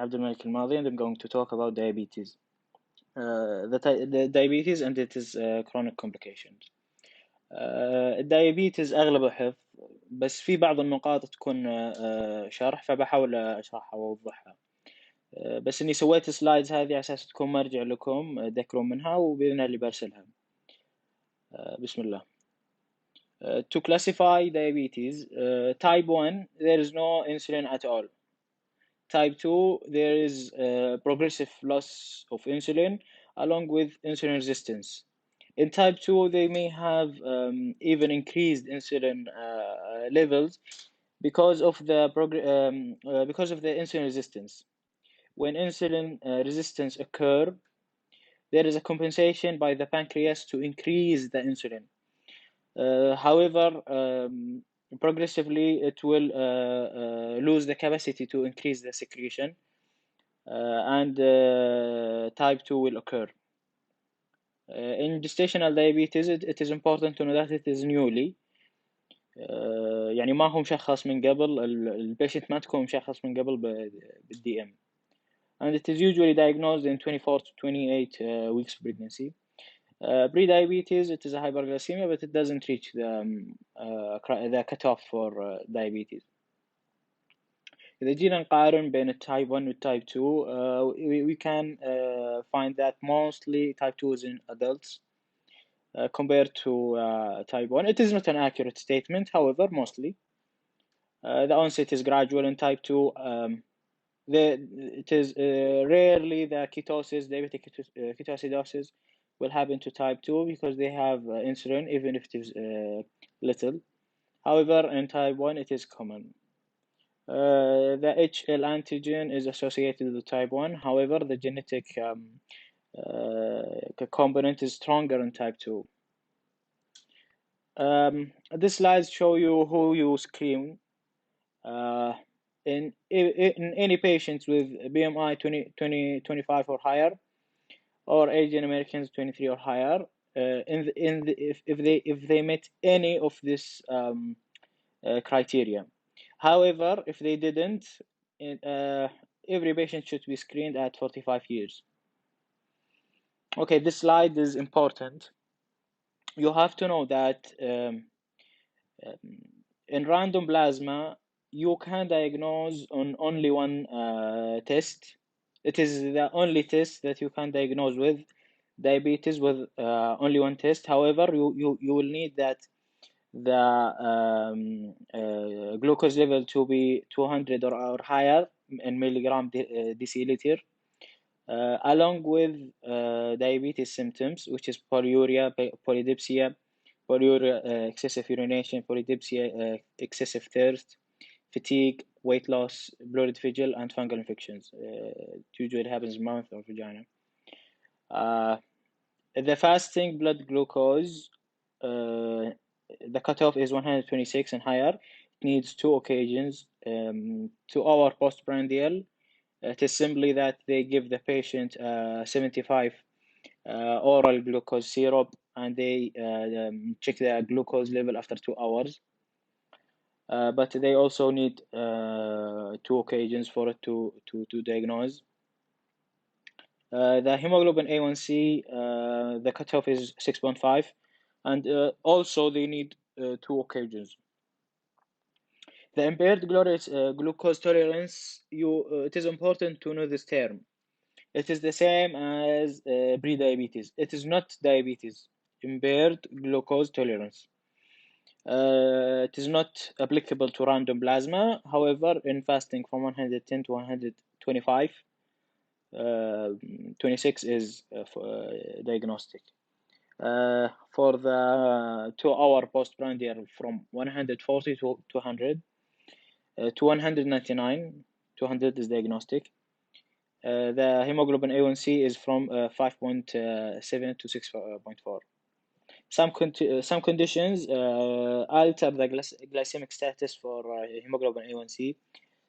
عبدالملك الماضي, and I'm going to talk about diabetes. The diabetes and its chronic complications. الدايابيتس أغلبه حفظ, بس في بعض النقاط تكون شرح, فبحاول أشرحها وأوضحها. بس إني سويت سلايدز هذه على أساس تكون مرجع لكم تذكرون منها, وبإذن الله برسلها. بسم الله. To classify diabetes, type 1, there is no insulin at all. Type 2, there is progressive loss of insulin along with insulin resistance. In type 2, they may have even increased insulin levels because of the insulin resistance. When insulin resistance occurs, there is a compensation by the pancreas to increase the insulin. However, progressively it will lose the capacity to increase the secretion, and type 2 will occur. In gestational diabetes, it is important to know that it is newly. يعني ما هو مشخص من قبل, البيشنت ما تكون مشخص من قبل بالدي ام. And it is usually diagnosed in 24 to 28 weeks pregnancy. Pre-diabetes, it is a hyperglycemia, but it doesn't reach the cutoff for diabetes. إذا جينا نقارن بين type 1 و type 2, we can find that mostly type 2 is in adults compared to type 1. It is not an accurate statement, however, mostly. The onset is gradual in type 2. It is rarely the ketosis, diabetic ketoacidosis will happen to type 2 because they have insulin, even if it is little. However, in type 1, it is common. The HL antigen is associated with type 1. However, the genetic component is stronger in type 2. These slides show you who you screen. In any patients with BMI 25 or higher, or Asian Americans 23 or higher, if they met any of this criteria. However, if they didn't, every patient should be screened at 45 years. Okay, this slide is important. You have to know that in random plasma, you can diagnose on only one test. It is the only test that you can diagnose with diabetes with only one test. However, you will need that the glucose level to be 200 or higher in milligram deciliter, along with diabetes symptoms, which is polyuria, polydipsia, excessive urination, polydipsia, excessive thirst, fatigue, weight loss, bloated vigil, and fungal infections. It usually happens in mouth or vagina. The fasting blood glucose, the cutoff is 126 and higher. It needs 2 occasions, 2 hour postprandial. It is simply that they give the patient 75 oral glucose syrup, and they check the glucose level after 2 hours. But they also need 2 occasions for it to diagnose. The hemoglobin A1C, the cutoff is 6.5, and also they need 2 occasions. The impaired glucose tolerance, it is important to know this term. It is the same as pre-diabetes. It is not diabetes, impaired glucose tolerance. It is not applicable to random plasma. However, in fasting from 110 to 125, 26 is diagnostic. For the 2 hour postprandial from 140 to 200 to 199, 200 is diagnostic. The hemoglobin A1C is from 5.7 to 6.4. Some conditions alter the glycemic status for hemoglobin A1C,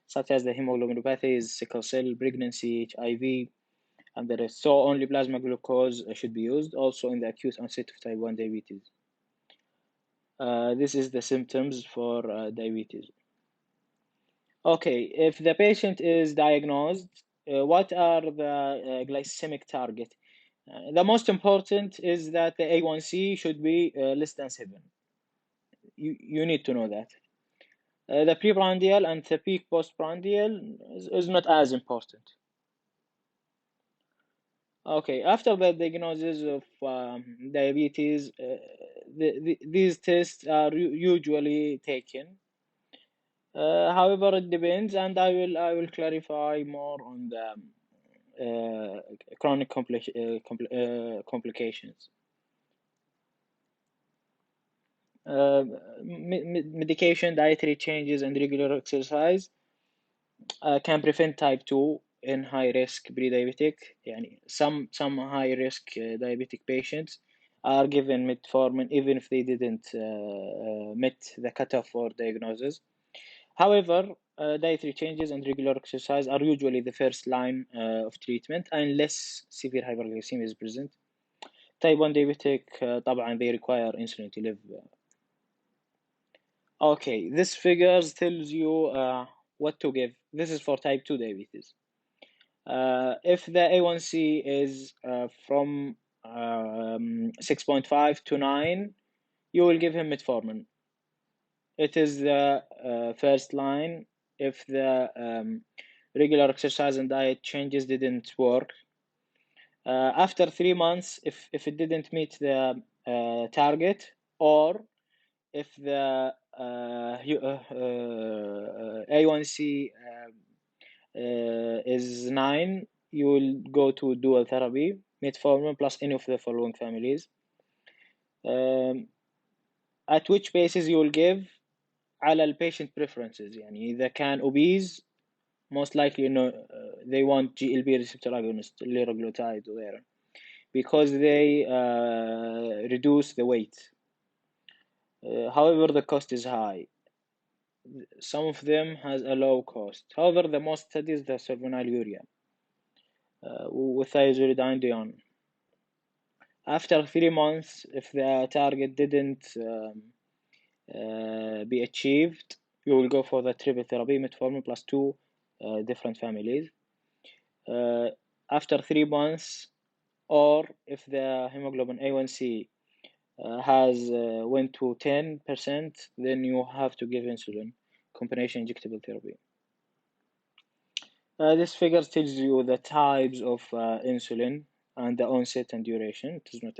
such as the hemoglobinopathy, sickle cell, pregnancy, HIV, and the rest. So only plasma glucose should be used, also in the acute onset of type 1 diabetes. This is the symptoms for diabetes. Okay, if the patient is diagnosed, what are the glycemic target? The most important is that the A1C should be less than 7. You need to know that. The preprandial and the peak postprandial is not as important. Okay, after the diagnosis of diabetes, these tests are usually taken. However, it depends, and I will clarify more on the chronic complications. Medication, dietary changes, and regular exercise can prevent type 2 in high risk pre-diabetic. يعني some high risk diabetic patients are given metformin even if they didn't meet the cutoff for diagnosis. However, dietary changes and regular exercise are usually the first line of treatment unless severe hyperglycemia is present. Type 1 diabetic طبعا they require insulin to live. Okay, this figures tells you what to give. This is for type 2 diabetes. If the A1C is from 6.5 to 9, you will give him metformin. It is the first line. If the regular exercise and diet changes didn't work, after 3 months, if it didn't meet the target, or if the A1C is 9, you will go to dual therapy, metformin plus any of the following families. At which basis you will give على the patient preferences. يعني إذا كان obese, most likely they want GLP receptor agonist, liraglutide or whatever, because they reduce the weight. However, the cost is high. Some of them has a low cost. However, the most studied is the sulfonylurea with thiazolidine. After 3 months, if the target didn't be achieved, you will go for the triple therapy, metformin plus 2 different families. After 3 months, or if the hemoglobin A1C has went to 10%, then you have to give insulin, combination injectable therapy. This figure tells you the types of insulin and the onset and duration. It is not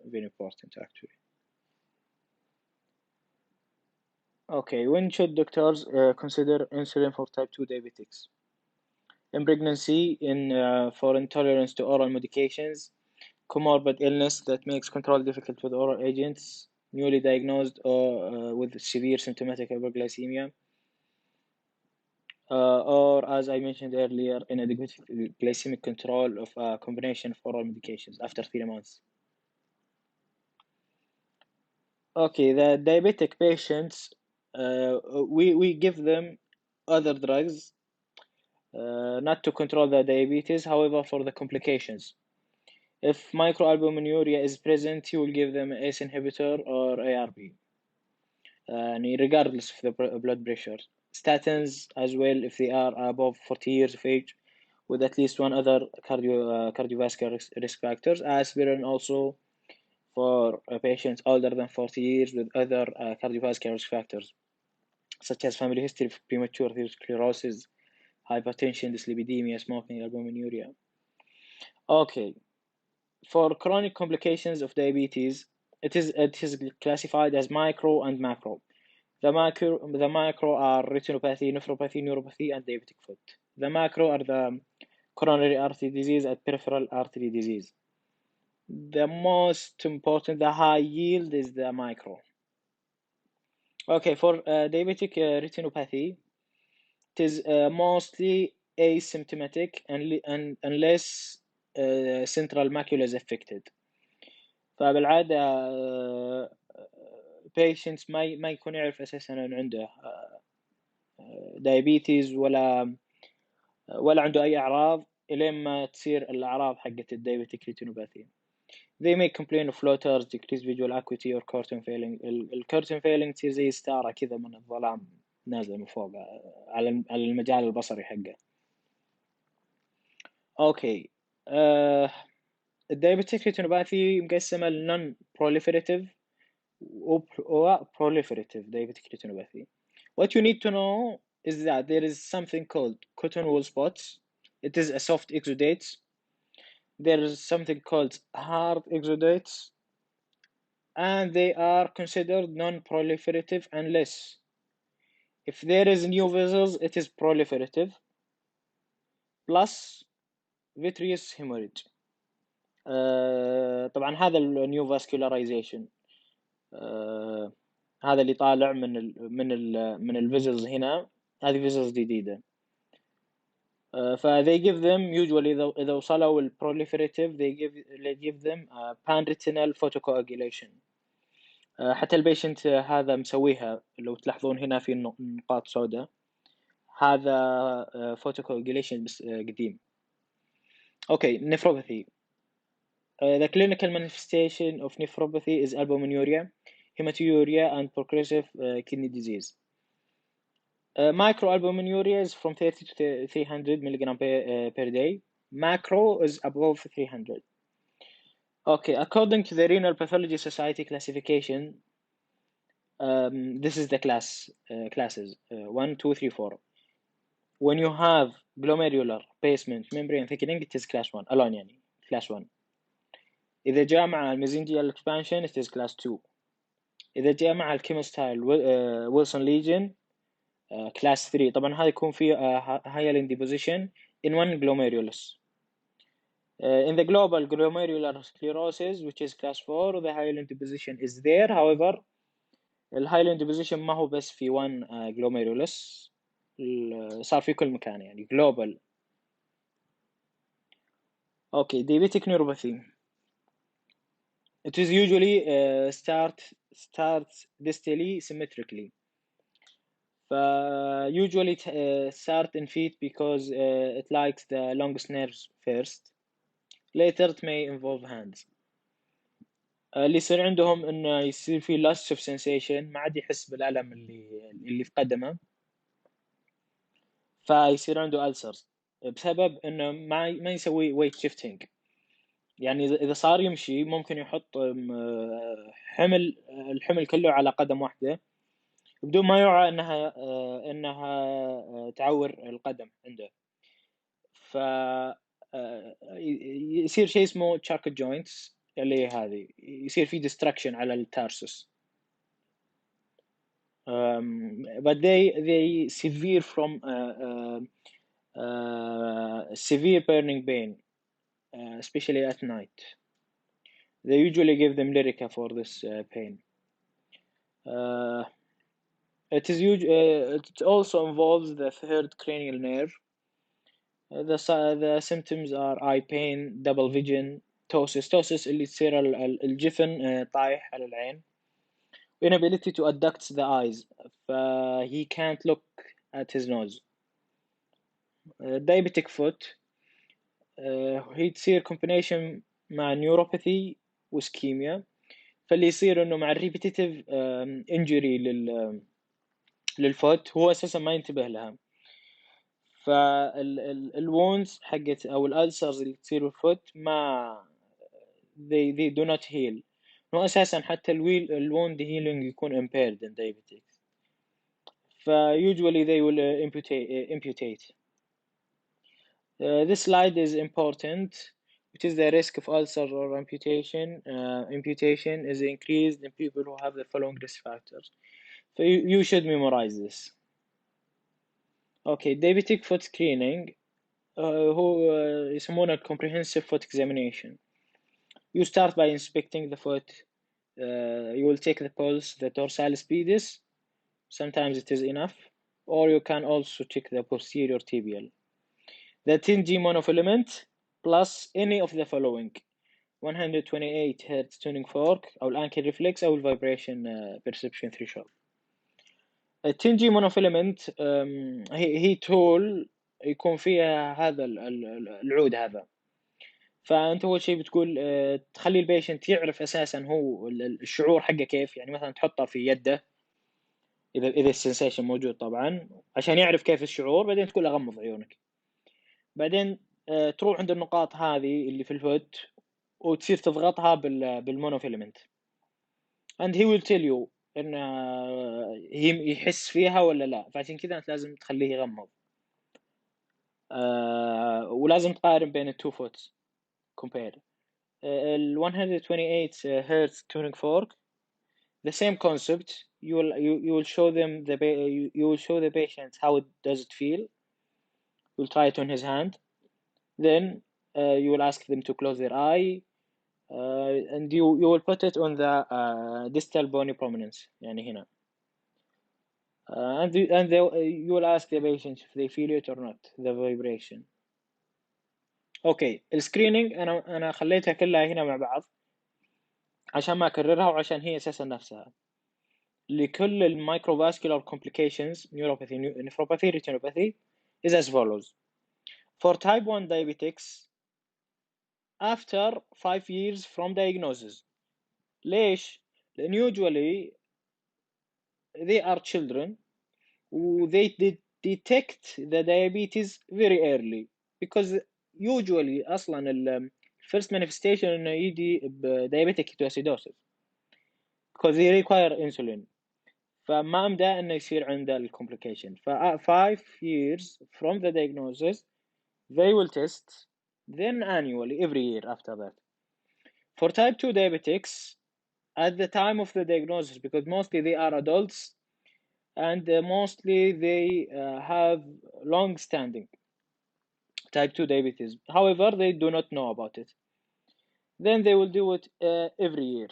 very important actually. Okay, when should doctors consider insulin for type 2 diabetics? In pregnancy, for intolerance to oral medications, comorbid illness that makes control difficult with oral agents, newly diagnosed or with severe symptomatic hyperglycemia, or as I mentioned earlier, inadequate glycemic control of a combination of oral medications after 3 months. Okay, the diabetic patients, we give them other drugs not to control the diabetes, however, for the complications. If microalbuminuria is present, you will give them ACE inhibitor or ARB, regardless of the blood pressure. Statins as well, if they are above 40 years of age, with at least one other cardiovascular risk factors. Aspirin also for patients older than 40 years with other cardiovascular risk factors, such as family history of premature atherosclerosis, hypertension, dyslipidemia, smoking, albuminuria. Okay, for chronic complications of diabetes, it is classified as micro and macro. The micro are retinopathy, nephropathy, neuropathy, and diabetic foot. The macro are the coronary artery disease and peripheral artery disease. The most important, the high yield, is the micro. Okay, for diabetic retinopathy, it is mostly asymptomatic unless central macula is affected. فبالعادة patients ما يكون يعرف أساسا أن عنده diabetes ولا عنده أي أعراض إلين ما تصير الأعراض حقت الdiabetic retinopathy. They may complain of floaters, decreased visual acuity or curtain failing. الكرتن failing تصير زي ستارة كذا من الظلام نازل من فوق على المجال البصري حقه. اوكي. الدايابيتيك ريتينوباثي مقسمة ل non-proliferative و proliferative diabetic retinopathy. What you need to know is that there is something called cotton wool spots. It is a soft exudate. There is something called hard exudates, and they are considered non-proliferative unless if there is new vessels, it is proliferative plus vitreous hemorrhage. طبعا هذا النيو فاسكولاريزيشن، هذا اللي طالع من الفيزلز هنا، هذه فيزلز جديدة. ف they give them usually إذا وصلوا الproliferative they give them pan-retinal photocoagulation. حتى البيشنت هذا مسويها، لو تلاحظون هنا في نقاط سوداء، هذا photocoagulation بس قديم. Okay, nephropathy. The clinical manifestation of nephropathy is albuminuria, hematuria, and progressive kidney disease. Microalbuminuria is from 30 to 300 milligram per day. Macro is above 300. Okay, according to the Renal Pathology Society classification, this is the classes 1, 2, 3, 4. When you have glomerular basement membrane thickening, it is class 1 alone يعني class 1. إذا جاء مع mesangial expansion, it is class 2. إذا جاء مع الكيموستايل Wilson lesion, class 3. طبعا هذا يكون فيه hyaline deposition in one glomerulus. In the global glomerular sclerosis, which is class 4, the hyaline deposition is there. However, the hyaline deposition ما هو بس في one glomerulus، صار في كل مكان يعني global. Okay, diabetic neuropathy. It is usually starts distally symmetrically. Usually start in feet because it likes the longest nerves first. Later it may involve hands. اللي يصير عندهم انه يصير في loss of sensation، ما عاد يحس بالألم اللي في قدمه، فيصير عنده ulcers بسبب انه ما يسوي weight shifting. يعني إذا صار يمشي ممكن يحط الحمل كله على قدم واحدة بدون ما يوعى انها تعور القدم عنده. ف يصير شيء اسمه charcot joints، اللي هذه يصير في destruction على التارسس. But they severe from severe burning pain, especially at night. They usually give them Lyrica for this pain. It also involves the third cranial nerve. The symptoms are eye pain, double vision, ptosis اللي تصير الجفن طايح على العين. Inability to adduct the eyes, he can't look at his nose. Diabetic foot, هي تصير combination مع neuropathy وإسكيميا، فاللي يصير إنه مع repetitive injury للفوت هو أساسا ما ينتبه لها. فالwounds حقت أو الألسرز اللي تصير بالفوت ما they do not heal. هو أساسا حتى الwound healing يكون impaired in diabetics. Usually they will amputate. This slide is important, which is the risk of ulcer or amputation. Amputation is increased in people who have the following risk factors. So you should memorize this. Okay, diabetic foot screening هو يسمونه comprehensive foot examination. You start by inspecting the foot. You will take the pulse, the dorsalis pedis. Sometimes it is enough, or you can also check the posterior tibial. The 10G monofilament plus any of the following: 128 Hz tuning fork أو الأنكل reflex أو vibration perception threshold. ال 10G monofilament هي tool يكون فيها هذا العود هذا. فأنت أول شيء بتقول تخلي البيشنت يعرف أساسا هو الشعور حقه كيف، يعني مثلا تحطه في يده إذا السنسيشن موجود طبعا عشان يعرف كيف الشعور، بعدين تقول له غمض عيونك، بعدين تروح عند النقاط هذه اللي في الفوت وتصير تضغطها بالمونوفيلمنت and he will tell you إن يحس فيها ولا لا. فعشان كذا أنت لازم تخليه يغمض. ولازم تقارن بين التو فوتس compare. ال 128 Hz tuning fork, the same concept. You will show them you will show the patient how it does it feel. You'll try it on his hand. Then you will ask them to close their eye, and you will put it on the distal bony prominence يعني هنا. And you will ask the patient if they feel it or not, the vibration. اوكي السكرينينج انا خليتها كلها هنا مع بعض عشان ما اكررها وعشان هي اساسا نفسها. لكل المايكروفاسكولار complications neuropathy, nephropathy, retinopathy is as follows. For type 1 diabetics after 5 years from diagnosis. ليش؟ لأن usually they are children they detect the diabetes very early because usually أصلا first manifestation إنه يجي diabetic ketoacidosis because they require insulin. فما أمدى إنه يصير عنده الcomplication. 5 years from the diagnosis they will test, then annually every year after that. For type 2 diabetics at the time of the diagnosis, because mostly they are adults and mostly they have long-standing type 2 diabetes. However, they do not know about it. Then they will do it every year.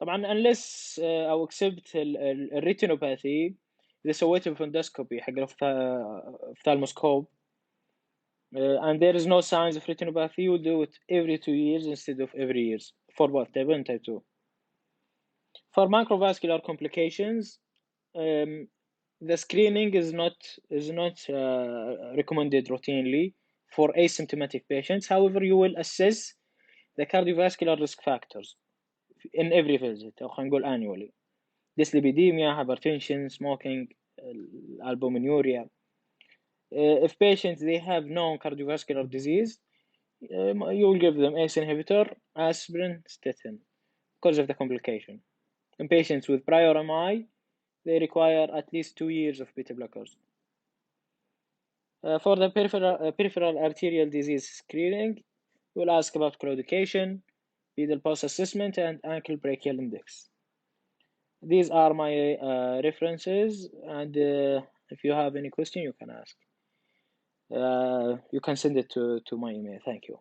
طبعا unless أو except الريتينوباثي إذا سويت الفندوسكوبي حق الأوفثالموسكوب and there is no signs of retinopathy, you will do it every 2 years instead of every year for both type 1 and type 2. For microvascular complications, the screening is not recommended routinely for asymptomatic patients. However, you will assess the cardiovascular risk factors in every visit, أو خلينا نقول annually. Dyslipidemia, hypertension, smoking, albuminuria. If patients they have known cardiovascular disease, you will give them ACE inhibitor, aspirin, statin because of the complication. In patients with prior MI, they require at least 2 years of beta blockers. For the peripheral arterial disease screening, we'll ask about claudication, pedal pulse assessment, and ankle brachial index. These are my references, and if you have any question, you can ask. You can send it to my email. Thank you.